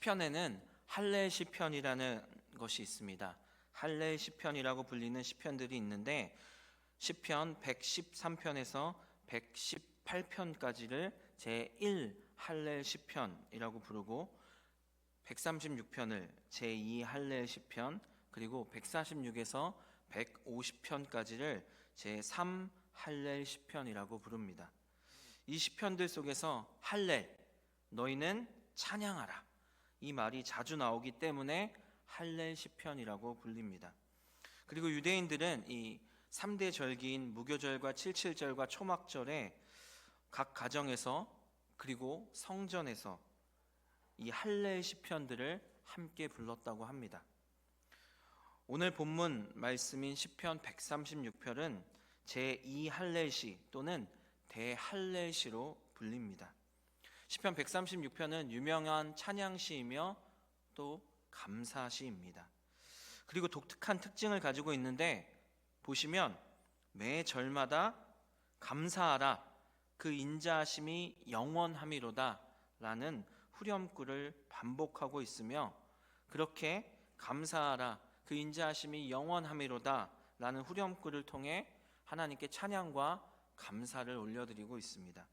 시편에는 할례 시편이라는 것이 있습니다. 할례 시편이라고 불리는 시편들이 있는데 시편 113편에서 118편까지를 제1 할례 시편이라고 부르고 136편을 제2 할례 시편, 그리고 146에서 150편까지를 제3 할례 시편이라고 부릅니다. 이 시편들 속에서 할렐, 너희는 찬양하라, 이 말이 자주 나오기 때문에 할렐 시편이라고 불립니다. 그리고 유대인들은 이 3대 절기인 무교절과 칠칠절과 초막절에 각 가정에서 그리고 성전에서 이 할렐 시편들을 함께 불렀다고 합니다. 오늘 본문 말씀인 시편 136편은 제2 할렐시 또는 대할렐시로 불립니다. 시편 136편은 유명한 찬양시이며 또 감사시입니다. 그리고 독특한 특징을 가지고 있는데 보시면 매 절마다 감사하라, 그 인자하심이 영원함이로다 라는 후렴구를 반복하고 있으며, 그렇게 감사하라, 그 인자하심이 영원함이로다 라는 후렴구를 통해 하나님께 찬양과 감사를 올려드리고 있습니다.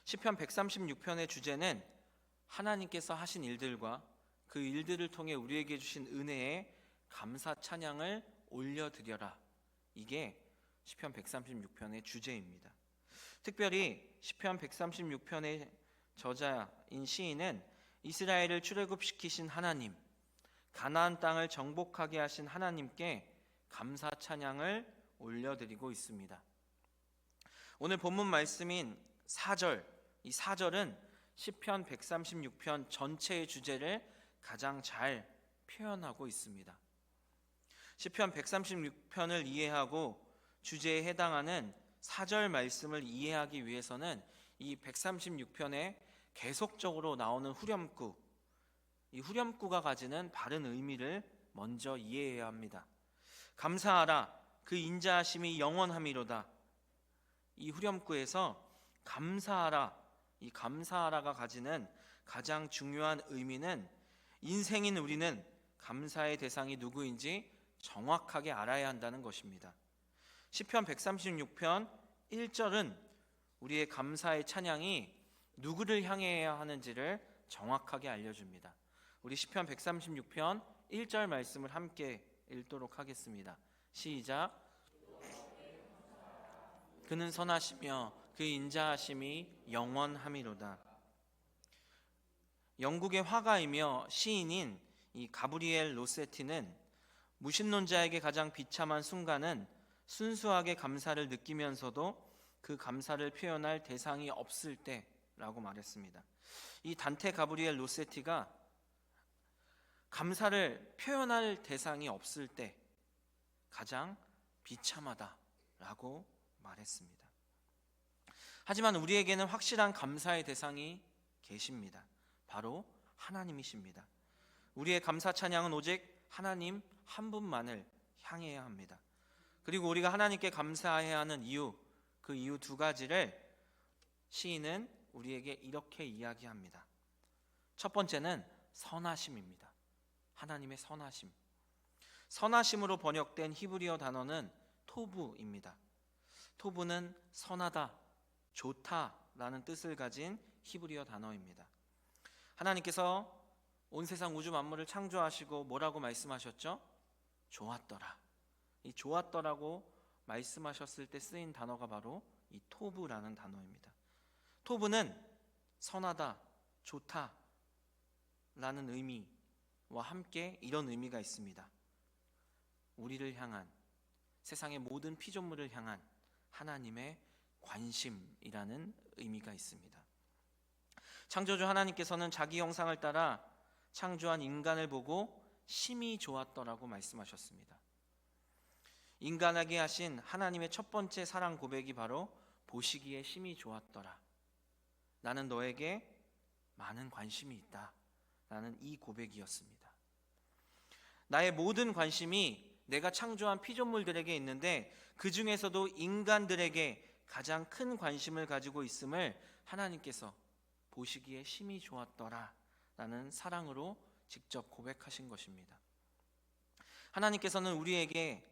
시편 136편의 주제는 하나님께서 하신 일들과 그 일들을 통해 우리에게 주신 은혜에 감사 찬양을 올려드려라, 이게 시편 136편의 주제입니다. 특별히 시편 136편의 저자인 시인은 이스라엘을 출애굽시키신 하나님, 가나안 땅을 정복하게 하신 하나님께 감사 찬양을 올려드리고 있습니다. 오늘 본문 말씀인 4절, 이 4절은 시편 136편 전체의 주제를 가장 잘 표현하고 있습니다. 시편 136편을 이해하고 주제에 해당하는 4절 말씀을 이해하기 위해서는 이 136편에 계속적으로 나오는 후렴구, 이 후렴구가 가지는 바른 의미를 먼저 이해해야 합니다. 감사하라, 그 인자하심이 영원함이로다. 이 후렴구에서 감사하라, 이 감사하라가 가지는 가장 중요한 의미는 인생인 우리는 감사의 대상이 누구인지 정확하게 알아야 한다는 것입니다. 시편 136편 1절은 우리의 감사의 찬양이 누구를 향해야 하는지를 정확하게 알려줍니다. 우리 시편 136편 1절 말씀을 함께 읽도록 하겠습니다. 시작. 그는 선하시며 그 인자하심이 영원함이로다. 영국의 화가이며 시인인 이 가브리엘 로세티는 무신론자에게 가장 비참한 순간은 순수하게 감사를 느끼면서도 그 감사를 표현할 대상이 없을 때라고 말했습니다. 이 단테 가브리엘 로세티가 감사를 표현할 대상이 없을 때 가장 비참하다라고 말했습니다. 하지만 우리에게는 확실한 감사의 대상이 계십니다. 바로 하나님이십니다. 우리의 감사 찬양은 오직 하나님 한 분만을 향해야 합니다. 그리고 우리가 하나님께 감사해야 하는 이유, 그 이유 두 가지를 시인은 우리에게 이렇게 이야기합니다. 첫 번째는 선하심입니다. 하나님의 선하심. 선하심으로 번역된 히브리어 단어는 토부입니다. 토부는 선하다, 좋다라는 뜻을 가진 히브리어 단어입니다. 하나님께서 온 세상 우주 만물을 창조하시고 뭐라고 말씀하셨죠? 좋았더라. 이 좋았더라고 말씀하셨을 때 쓰인 단어가 바로 이 토부라는 단어입니다. 토부는 선하다, 좋다 라는 의미와 함께 이런 의미가 있습니다. 우리를 향한, 세상의 모든 피조물을 향한 하나님의 관심이라는 의미가 있습니다. 창조주 하나님께서는 자기 형상을 따라 창조한 인간을 보고 심히 좋았더라고 말씀하셨습니다. 인간에게 하신 하나님의 첫 번째 사랑 고백이 바로 보시기에 심히 좋았더라. 나는 너에게 많은 관심이 있다. 라는 이 고백이었습니다. 나의 모든 관심이 내가 창조한 피조물들에게 있는데 그 중에서도 인간들에게 가장 큰 관심을 가지고 있음을 하나님께서 보시기에 심히 좋았더라 라는 사랑으로 직접 고백하신 것입니다. 하나님께서는 우리에게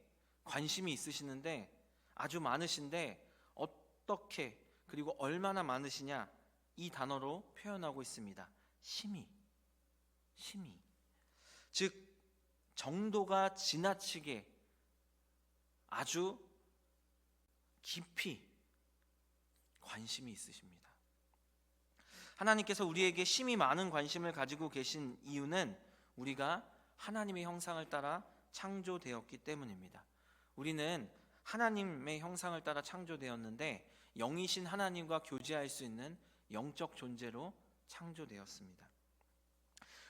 관심이 있으시는데, 아주 많으신데 어떻게 그리고 얼마나 많으시냐, 이 단어로 표현하고 있습니다. 심히. 즉 정도가 지나치게 아주 깊이 관심이 있으십니다. 하나님께서 우리에게 심히 많은 관심을 가지고 계신 이유는 우리가 하나님의 형상을 따라 창조되었기 때문입니다. 우리는 하나님의 형상을 따라 창조되었는데 영이신 하나님과 교제할 수 있는 영적 존재로 창조되었습니다.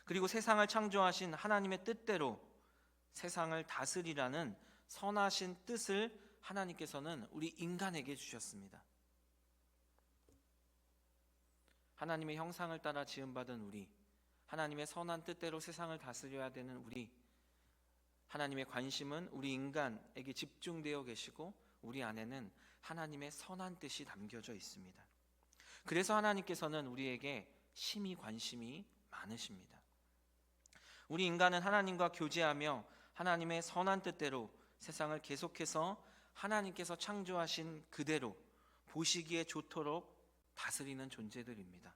그리고 세상을 창조하신 하나님의 뜻대로 세상을 다스리라는 선하신 뜻을 하나님께서는 우리 인간에게 주셨습니다. 하나님의 형상을 따라 지음받은 우리, 하나님의 선한 뜻대로 세상을 다스려야 되는 우리, 하나님의 관심은 우리 인간에게 집중되어 계시고 우리 안에는 하나님의 선한 뜻이 담겨져 있습니다. 그래서 하나님께서는 우리에게 심히 관심이 많으십니다. 우리 인간은 하나님과 교제하며 하나님의 선한 뜻대로 세상을 계속해서 하나님께서 창조하신 그대로 보시기에 좋도록 다스리는 존재들입니다.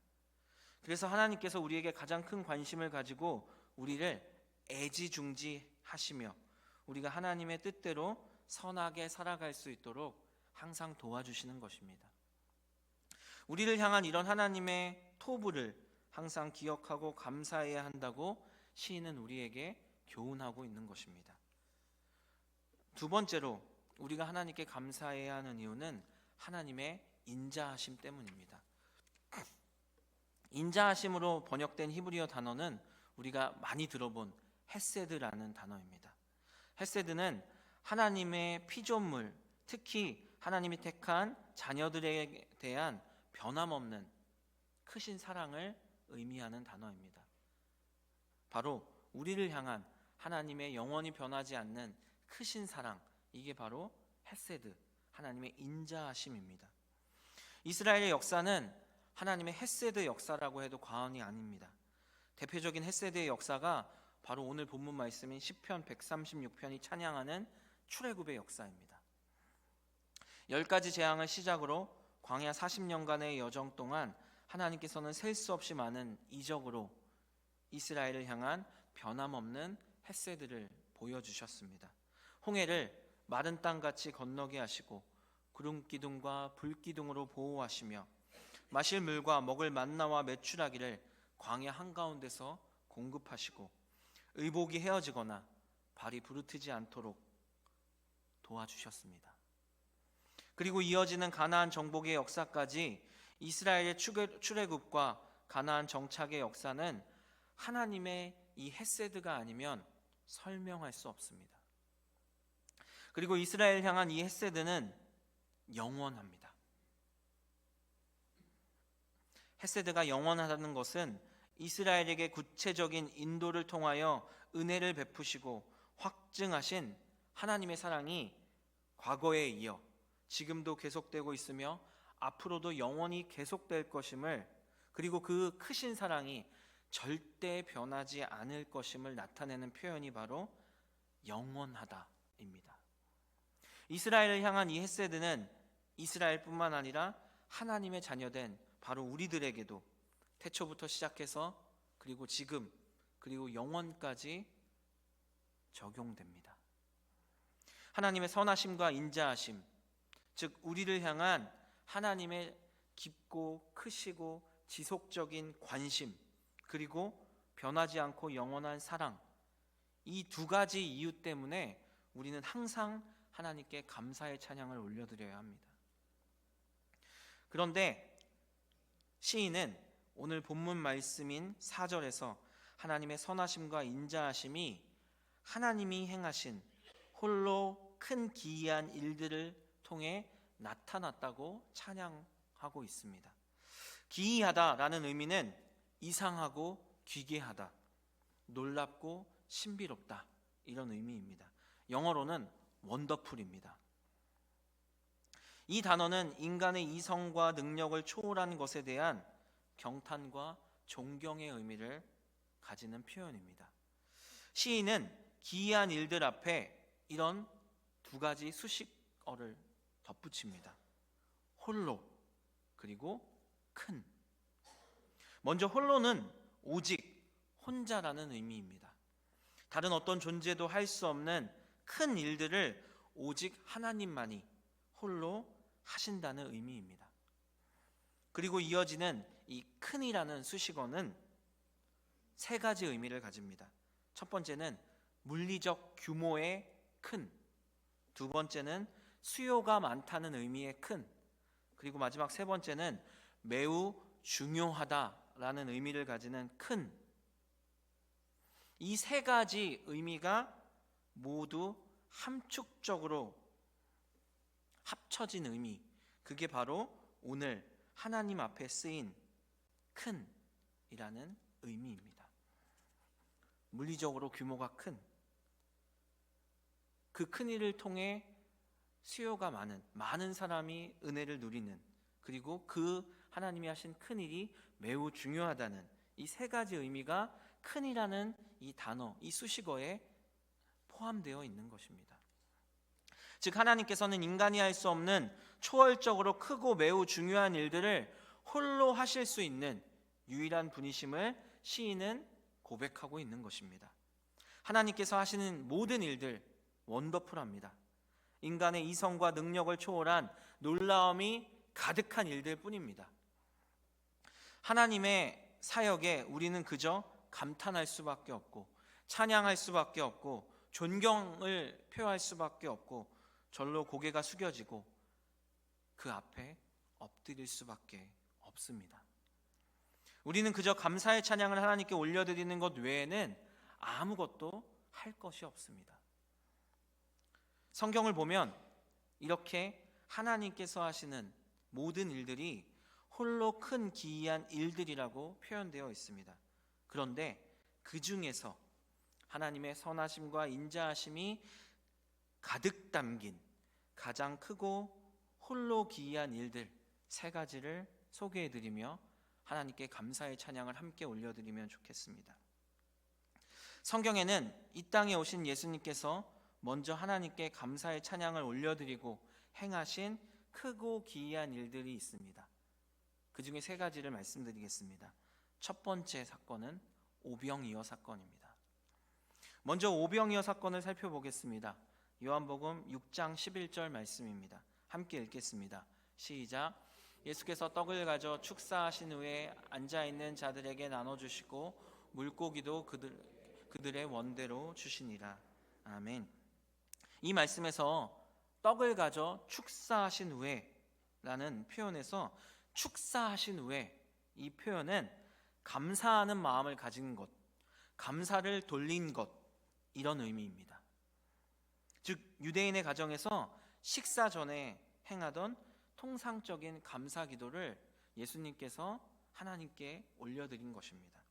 그래서 하나님께서 우리에게 가장 큰 관심을 가지고 우리를 애지중지하시며 우리가 하나님의 뜻대로 선하게 살아갈 수 있도록 항상 도와주시는 것입니다. 우리를 향한 이런 하나님의 토부를 항상 기억하고 감사해야 한다고 시인은 우리에게 교훈하고 있는 것입니다. 두 번째로 우리가 하나님께 감사해야 하는 이유는 하나님의 인자하심 때문입니다. 인자하심으로 번역된 히브리어 단어는 우리가 많이 들어본 헤세드라는 단어입니다. 헤세드는 하나님의 피조물, 특히 하나님이 택한 자녀들에 대한 변함없는 크신 사랑을 의미하는 단어입니다. 바로 우리를 향한 하나님의 영원히 변하지 않는 크신 사랑, 이게 바로 헤세드, 하나님의 인자하심입니다. 이스라엘의 역사는 하나님의 헤세드 역사라고 해도 과언이 아닙니다. 대표적인 헤세드의 역사가 바로 오늘 본문 말씀인 시편 136편이 찬양하는 출애굽의 역사입니다. 10가지 재앙을 시작으로 광야 40년간의 여정 동안 하나님께서는 셀 수 없이 많은 이적으로 이스라엘을 향한 변함없는 헤세드를 보여주셨습니다. 홍해를 마른 땅같이 건너게 하시고 구름 기둥과 불 기둥으로 보호하시며 마실 물과 먹을 만나와 메추라기를 광야 한가운데서 공급하시고 의복이 헤어지거나 발이 부르트지 않도록 도와주셨습니다. 그리고 이어지는 가나안 정복의 역사까지 이스라엘의 출애굽과 가나안 정착의 역사는 하나님의 이 헤세드가 아니면 설명할 수 없습니다. 그리고 이스라엘 향한 이 헤세드는 영원합니다. 헤세드가 영원하다는 것은 이스라엘에게 구체적인 인도를 통하여 은혜를 베푸시고 확증하신 하나님의 사랑이 과거에 이어 지금도 계속되고 있으며 앞으로도 영원히 계속될 것임을, 그리고 그 크신 사랑이 절대 변하지 않을 것임을 나타내는 표현이 바로 영원하다입니다. 이스라엘을 향한 이 헤세드는 이스라엘뿐만 아니라 하나님의 자녀된 바로 우리들에게도 태초부터 시작해서 그리고 지금 그리고 영원까지 적용됩니다. 하나님의 선하심과 인자하심, 즉 우리를 향한 하나님의 깊고 크시고 지속적인 관심, 그리고 변하지 않고 영원한 사랑, 이 두 가지 이유 때문에 우리는 항상 하나님께 감사의 찬양을 올려드려야 합니다. 그런데 시인은 오늘 본문 말씀인 4절에서 하나님의 선하심과 인자하심이 하나님이 행하신 홀로 큰 기이한 일들을 통해 나타났다고 찬양하고 있습니다. 기이하다라는 의미는 이상하고 귀괴하다, 놀랍고 신비롭다, 이런 의미입니다. 영어로는 원더풀입니다. 이 단어는 인간의 이성과 능력을 초월한 것에 대한 경탄과 존경의 의미를 가지는 표현입니다. 시인은 기이한 일들 앞에 이런 두 가지 수식어를 덧붙입니다. 홀로, 그리고 큰. 먼저 홀로는 오직, 혼자라는 의미입니다. 다른 어떤 존재도 할 수 없는 큰 일들을 오직 하나님만이 홀로 하신다는 의미입니다. 그리고 이어지는 이 큰이라는 수식어는 세 가지 의미를 가집니다. 첫 번째는 물리적 규모의 큰, 두 번째는 수요가 많다는 의미의 큰, 그리고 마지막 세 번째는 매우 중요하다라는 의미를 가지는 큰. 이 세 가지 의미가 모두 함축적으로 합쳐진 의미, 그게 바로 오늘 하나님 앞에 쓰인 큰이라는 의미입니다. 물리적으로 규모가 큰, 그 큰 일을 통해 수요가 많은 사람이 은혜를 누리는, 그리고 그 하나님이 하신 큰 일이 매우 중요하다는 이 세 가지 의미가 큰이라는 이 단어, 이 수식어에 포함되어 있는 것입니다. 즉 하나님께서는 인간이 할 수 없는 초월적으로 크고 매우 중요한 일들을 홀로 하실 수 있는 유일한 분이심을 시인은 고백하고 있는 것입니다. 하나님께서 하시는 모든 일들 원더풀합니다. 인간의 이성과 능력을 초월한 놀라움이 가득한 일들 뿐입니다. 하나님의 사역에 우리는 그저 감탄할 수밖에 없고, 찬양할 수밖에 없고, 존경을 표할 수밖에 없고, 절로 고개가 숙여지고 그 앞에 엎드릴 수밖에 없습니다. 우리는 그저 감사의 찬양을 하나님께 올려드리는 것 외에는 아무것도 할 것이 없습니다. 성경을 보면 이렇게 하나님께서 하시는 모든 일들이 홀로 큰 기이한 일들이라고 표현되어 있습니다. 그런데 그 중에서 하나님의 선하심과 인자하심이 가득 담긴 가장 크고 홀로 기이한 일들 세 가지를 소개해드리며 하나님께 감사의 찬양을 함께 올려드리면 좋겠습니다. 성경에는 이 땅에 오신 예수님께서 먼저 하나님께 감사의 찬양을 올려드리고 행하신 크고 기이한 일들이 있습니다. 그 중에 세 가지를 말씀드리겠습니다. 첫 번째 사건은 오병이어 사건입니다. 먼저 오병이어 사건을 살펴보겠습니다. 요한복음 6장 11절 말씀입니다. 함께 읽겠습니다. 시작. 예수께서 떡을 가져 축사하신 후에 앉아있는 자들에게 나눠주시고 물고기도 그들의 원대로 주시니라. 아멘. 이 말씀에서 떡을 가져 축사하신 후에 라는 표현에서 축사하신 후에, 이 표현은 감사하는 마음을 가진 것, 감사를 돌린 것, 이런 의미입니다. 즉 유대인의 가정에서 식사 전에 행하던 통상적인 감사 기도를 예수님께서 하나님께 올려드린 것입니다.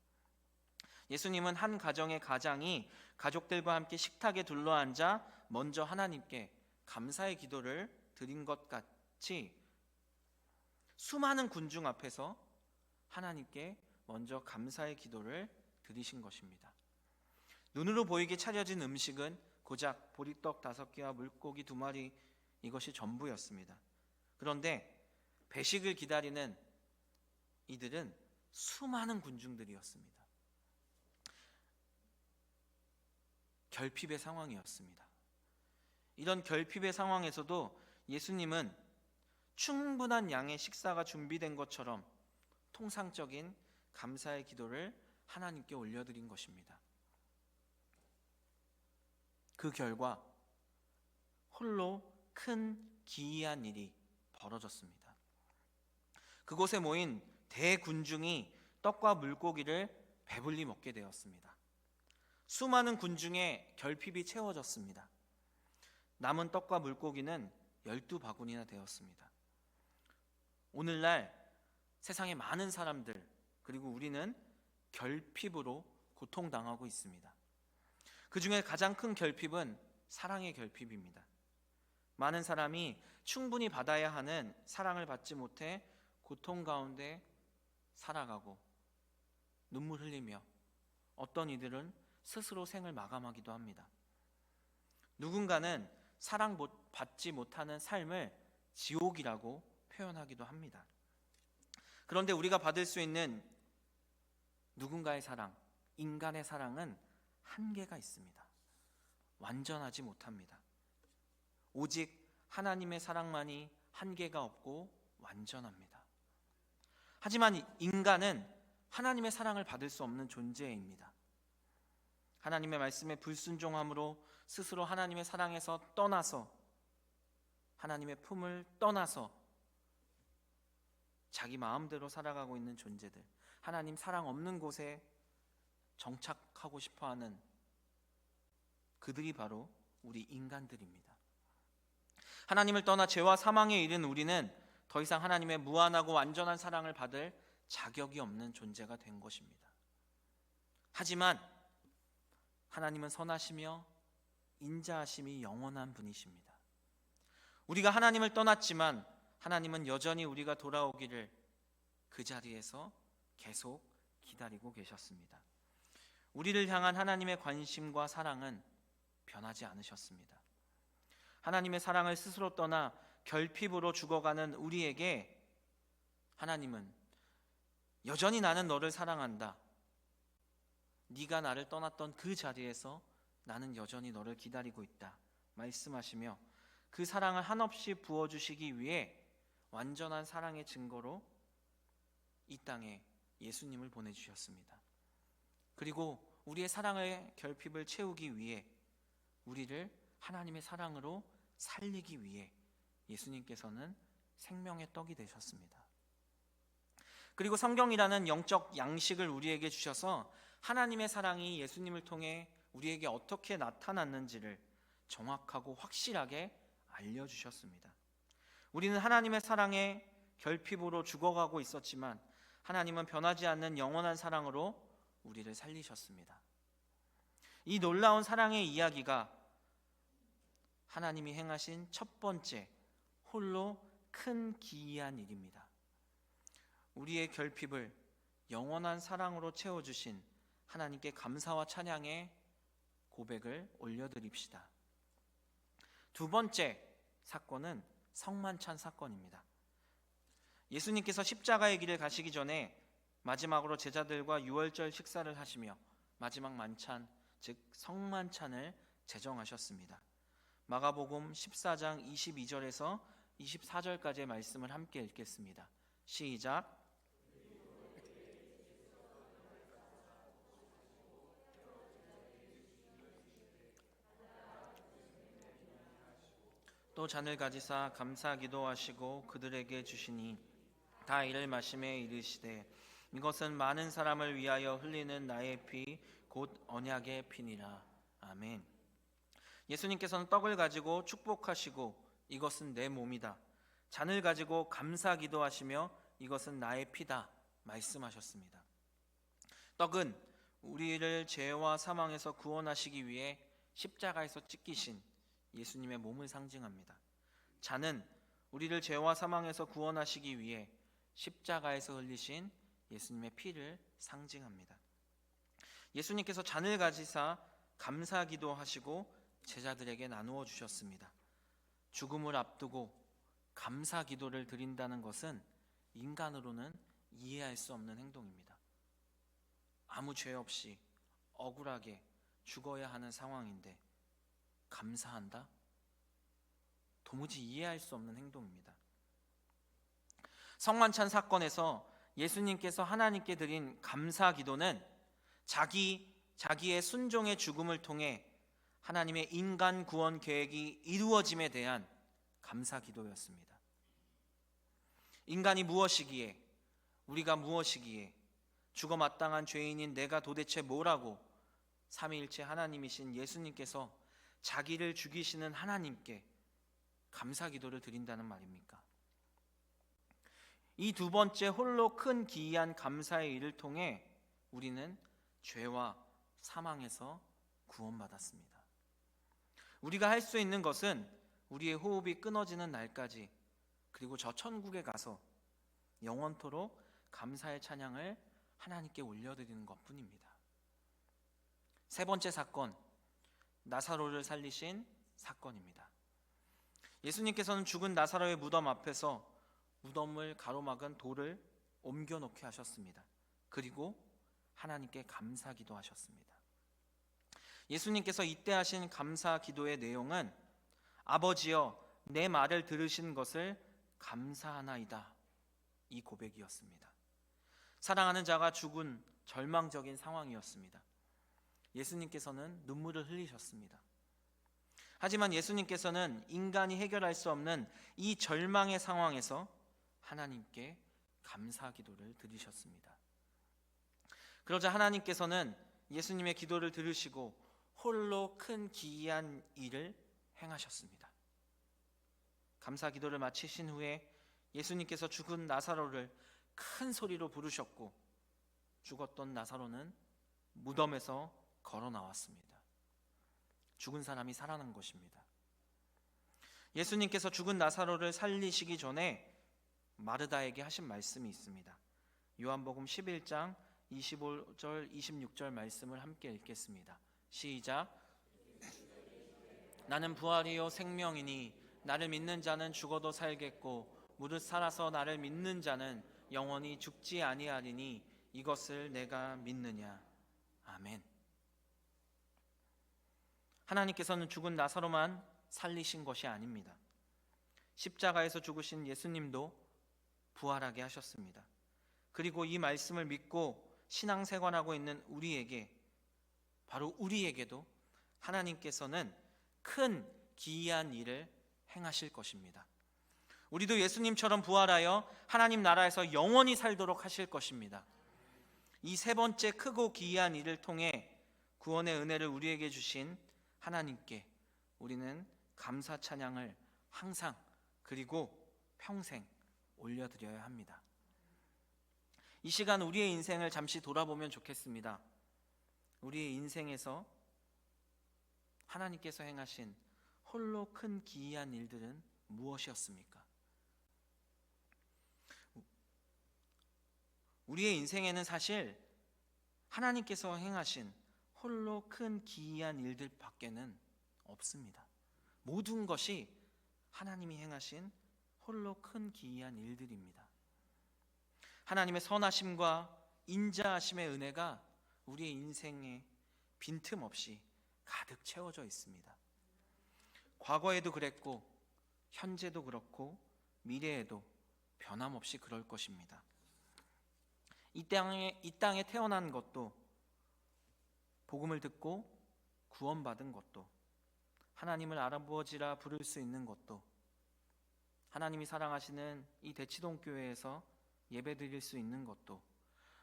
예수님은 한 가정의 가장이 가족들과 함께 식탁에 둘러앉아 먼저 하나님께 감사의 기도를 드린 것 같이 수많은 군중 앞에서 하나님께 먼저 감사의 기도를 드리신 것입니다. 눈으로 보이게 차려진 음식은 고작 보리떡 5개와 물고기 2마리, 이것이 전부였습니다. 그런데 배식을 기다리는 이들은 수많은 군중들이었습니다. 결핍의 상황이었습니다. 이런 결핍의 상황에서도 예수님은 충분한 양의 식사가 준비된 것처럼 통상적인 감사의 기도를 하나님께 올려드린 것입니다. 그 결과 홀로 큰 기이한 일이 벌어졌습니다. 그곳에 모인 대군중이 떡과 물고기를 배불리 먹게 되었습니다. 수많은 군중의 결핍이 채워졌습니다. 남은 떡과 물고기는 12바구니나 되었습니다. 오늘날 세상의 많은 사람들, 그리고 우리는 결핍으로 고통당하고 있습니다. 그 중에 가장 큰 결핍은 사랑의 결핍입니다. 많은 사람이 충분히 받아야 하는 사랑을 받지 못해 고통 가운데 살아가고 눈물 흘리며 어떤 이들은 스스로 생을 마감하기도 합니다. 누군가는 사랑받지 못하는 삶을 지옥이라고 표현하기도 합니다. 그런데 우리가 받을 수 있는 누군가의 사랑, 인간의 사랑은 한계가 있습니다. 완전하지 못합니다. 오직 하나님의 사랑만이 한계가 없고 완전합니다. 하지만 인간은 하나님의 사랑을 받을 수 없는 존재입니다. 하나님의 말씀에 불순종함으로 스스로 하나님의 사랑에서 떠나서, 하나님의 품을 떠나서 자기 마음대로 살아가고 있는 존재들, 하나님 사랑 없는 곳에 정착하고 싶어하는 그들이 바로 우리 인간들입니다. 하나님을 떠나 죄와 사망에 이른 우리는 더 이상 하나님의 무한하고 완전한 사랑을 받을 자격이 없는 존재가 된 것입니다. 하지만 하나님은 선하시며 인자하심이 영원한 분이십니다. 우리가 하나님을 떠났지만 하나님은 여전히 우리가 돌아오기를 그 자리에서 계속 기다리고 계셨습니다. 우리를 향한 하나님의 관심과 사랑은 변하지 않으셨습니다. 하나님의 사랑을 스스로 떠나 결핍으로 죽어가는 우리에게 하나님은 여전히 나는 너를 사랑한다. 네가 나를 떠났던 그 자리에서 나는 여전히 너를 기다리고 있다. 말씀하시며 그 사랑을 한없이 부어주시기 위해 완전한 사랑의 증거로 이 땅에 예수님을 보내주셨습니다. 그리고 우리의 사랑의 결핍을 채우기 위해 우리를 하나님의 사랑으로 살리기 위해 예수님께서는 생명의 떡이 되셨습니다. 그리고 성경이라는 영적 양식을 우리에게 주셔서 하나님의 사랑이 예수님을 통해 우리에게 어떻게 나타났는지를 정확하고 확실하게 알려주셨습니다. 우리는 하나님의 사랑에 결핍으로 죽어가고 있었지만 하나님은 변하지 않는 영원한 사랑으로 우리를 살리셨습니다. 이 놀라운 사랑의 이야기가 하나님이 행하신 첫 번째 홀로 큰 기이한 일입니다. 우리의 결핍을 영원한 사랑으로 채워주신 하나님께 감사와 찬양의 고백을 올려드립시다. 두 번째 사건은 성만찬 사건입니다. 예수님께서 십자가의 길을 가시기 전에 마지막으로 제자들과 유월절 식사를 하시며 마지막 만찬, 즉 성만찬을 제정하셨습니다. 마가복음 14장 22절에서 24절까지의 말씀을 함께 읽겠습니다. 시작. 또 잔을 가지사 감사 기도하시고 그들에게 주시니 다 이를 마시매 이르시되 이것은 많은 사람을 위하여 흘리는 나의 피 곧 언약의 피니라. 아멘. 예수님께서는 떡을 가지고 축복하시고 이것은 내 몸이다. 잔을 가지고 감사 기도하시며 이것은 나의 피다 말씀하셨습니다. 떡은 우리를 죄와 사망에서 구원하시기 위해 십자가에서 찢기신 예수님의 몸을 상징합니다. 잔은 우리를 죄와 사망에서 구원하시기 위해 십자가에서 흘리신 예수님의 피를 상징합니다. 예수님께서 잔을 가지사 감사 기도하시고 제자들에게 나누어 주셨습니다. 죽음을 앞두고 감사 기도를 드린다는 것은 인간으로는 이해할 수 없는 행동입니다. 아무 죄 없이 억울하게 죽어야 하는 상황인데 감사한다? 도무지 이해할 수 없는 행동입니다. 성만찬 사건에서 예수님께서 하나님께 드린 감사 기도는 자기의 순종의 죽음을 통해 하나님의 인간 구원 계획이 이루어짐에 대한 감사 기도였습니다. 인간이 무엇이기에, 우리가 무엇이기에, 죽어 마땅한 죄인인 내가 도대체 뭐라고 삼위일체 하나님이신 예수님께서 자기를 죽이시는 하나님께 감사 기도를 드린다는 말입니까? 이 두 번째 홀로 큰 기이한 감사의 일을 통해 우리는 죄와 사망에서 구원받았습니다. 우리가 할 수 있는 것은 우리의 호흡이 끊어지는 날까지, 그리고 저 천국에 가서 영원토록 감사의 찬양을 하나님께 올려드리는 것뿐입니다. 세 번째 사건, 나사로를 살리신 사건입니다. 예수님께서는 죽은 나사로의 무덤 앞에서 무덤을 가로막은 돌을 옮겨놓게 하셨습니다. 그리고 하나님께 감사기도 하셨습니다. 예수님께서 이때 하신 감사 기도의 내용은 아버지여 내 말을 들으신 것을 감사하나이다, 이 고백이었습니다. 사랑하는 자가 죽은 절망적인 상황이었습니다. 예수님께서는 눈물을 흘리셨습니다. 하지만 예수님께서는 인간이 해결할 수 없는 이 절망의 상황에서 하나님께 감사 기도를 드리셨습니다. 그러자 하나님께서는 예수님의 기도를 들으시고 홀로 큰 기이한 일을 행하셨습니다. 감사 기도를 마치신 후에 예수님께서 죽은 나사로를 큰 소리로 부르셨고 죽었던 나사로는 무덤에서 걸어 나왔습니다. 죽은 사람이 살아난 것입니다. 예수님께서 죽은 나사로를 살리시기 전에 마르다에게 하신 말씀이 있습니다. 요한복음 11장 25절 26절 말씀을 함께 읽겠습니다. 시작. 나는 부활이요 생명이니 나를 믿는 자는 죽어도 살겠고 무릇 살아서 나를 믿는 자는 영원히 죽지 아니하리니 이것을 내가 믿느냐. 아멘. 하나님께서는 죽은 나사로만 살리신 것이 아닙니다. 십자가에서 죽으신 예수님도 부활하게 하셨습니다. 그리고 이 말씀을 믿고 신앙생활하고 있는 우리에게, 바로 우리에게도 하나님께서는 큰 기이한 일을 행하실 것입니다. 우리도 예수님처럼 부활하여 하나님 나라에서 영원히 살도록 하실 것입니다. 이 세 번째 크고 기이한 일을 통해 구원의 은혜를 우리에게 주신 하나님께 우리는 감사 찬양을 항상 그리고 평생 올려드려야 합니다. 이 시간 우리의 인생을 잠시 돌아보면 좋겠습니다. 우리의 인생에서 하나님께서 행하신 홀로 큰 기이한 일들은 무엇이었습니까? 우리의 인생에는 사실 하나님께서 행하신 홀로 큰 기이한 일들 밖에는 없습니다. 모든 것이 하나님이 행하신 홀로 큰 기이한 일들입니다. 하나님의 선하심과 인자하심의 은혜가 우리의 인생에 빈틈없이 가득 채워져 있습니다. 과거에도 그랬고 현재도 그렇고 미래에도 변함없이 그럴 것입니다. 이 땅에 태어난 것도, 복음을 듣고 구원받은 것도, 하나님을 아버지라 부를 수 있는 것도, 하나님이 사랑하시는 이 대치동 교회에서 예배드릴 수 있는 것도,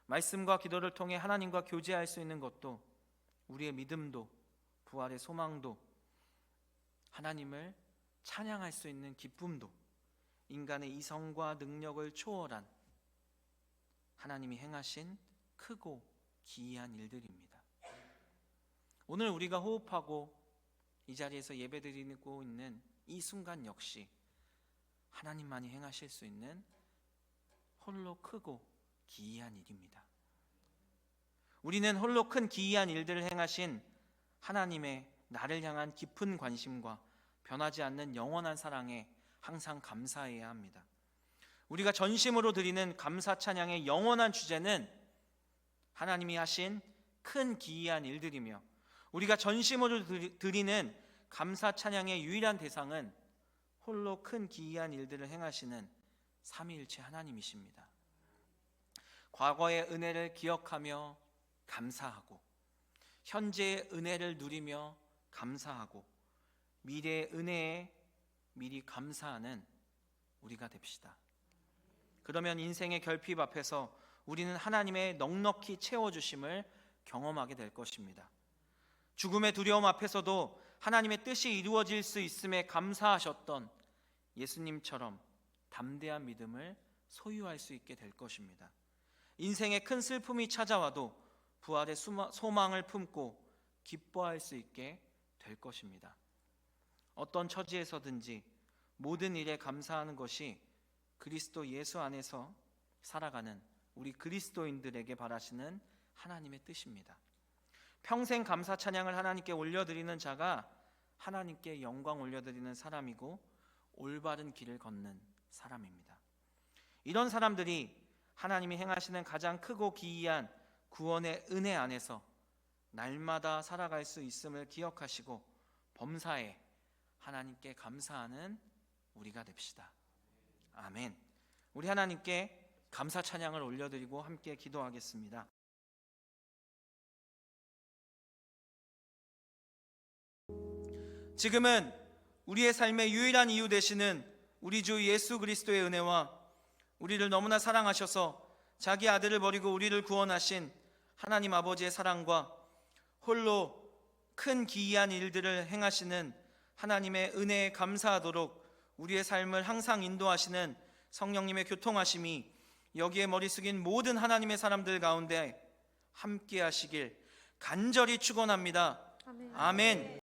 말씀과 기도를 통해 하나님과 교제할 수 있는 것도, 우리의 믿음도 부활의 소망도, 하나님을 찬양할 수 있는 기쁨도, 인간의 이성과 능력을 초월한 하나님이 행하신 크고 기이한 일들입니다. 오늘 우리가 호흡하고 이 자리에서 예배드리고 있는 이 순간 역시 하나님만이 행하실 수 있는 홀로 크고 기이한 일입니다. 우리는 홀로 큰 기이한 일들을 행하신 하나님의 나를 향한 깊은 관심과 변하지 않는 영원한 사랑에 항상 감사해야 합니다. 우리가 전심으로 드리는 감사 찬양의 영원한 주제는 하나님이 하신 큰 기이한 일들이며, 우리가 전심으로 드리는 감사 찬양의 유일한 대상은 홀로 큰 기이한 일들을 행하시는 삼위일체 하나님이십니다. 과거의 은혜를 기억하며 감사하고, 현재의 은혜를 누리며 감사하고, 미래의 은혜에 미리 감사하는 우리가 됩시다. 그러면 인생의 결핍 앞에서 우리는 하나님의 넉넉히 채워주심을 경험하게 될 것입니다. 죽음의 두려움 앞에서도 하나님의 뜻이 이루어질 수 있음에 감사하셨던 예수님처럼 담대한 믿음을 소유할 수 있게 될 것입니다. 인생의 큰 슬픔이 찾아와도 부활의 소망을 품고 기뻐할 수 있게 될 것입니다. 어떤 처지에서든지 모든 일에 감사하는 것이 그리스도 예수 안에서 살아가는 우리 그리스도인들에게 바라시는 하나님의 뜻입니다. 평생 감사 찬양을 하나님께 올려드리는 자가 하나님께 영광 올려드리는 사람이고 올바른 길을 걷는 사람입니다. 이런 사람들이 하나님이 행하시는 가장 크고 기이한 구원의 은혜 안에서 날마다 살아갈 수 있음을 기억하시고 범사에 하나님께 감사하는 우리가 됩시다. 아멘. 우리 하나님께 감사 찬양을 올려드리고 함께 기도하겠습니다. 지금은 우리의 삶의 유일한 이유 되시는 우리 주 예수 그리스도의 은혜와 우리를 너무나 사랑하셔서 자기 아들을 버리고 우리를 구원하신 하나님 아버지의 사랑과 홀로 큰 기이한 일들을 행하시는 하나님의 은혜에 감사하도록 우리의 삶을 항상 인도하시는 성령님의 교통하심이 여기에 머리 숙인 모든 하나님의 사람들 가운데 함께 하시길 간절히 축원합니다. 아멘.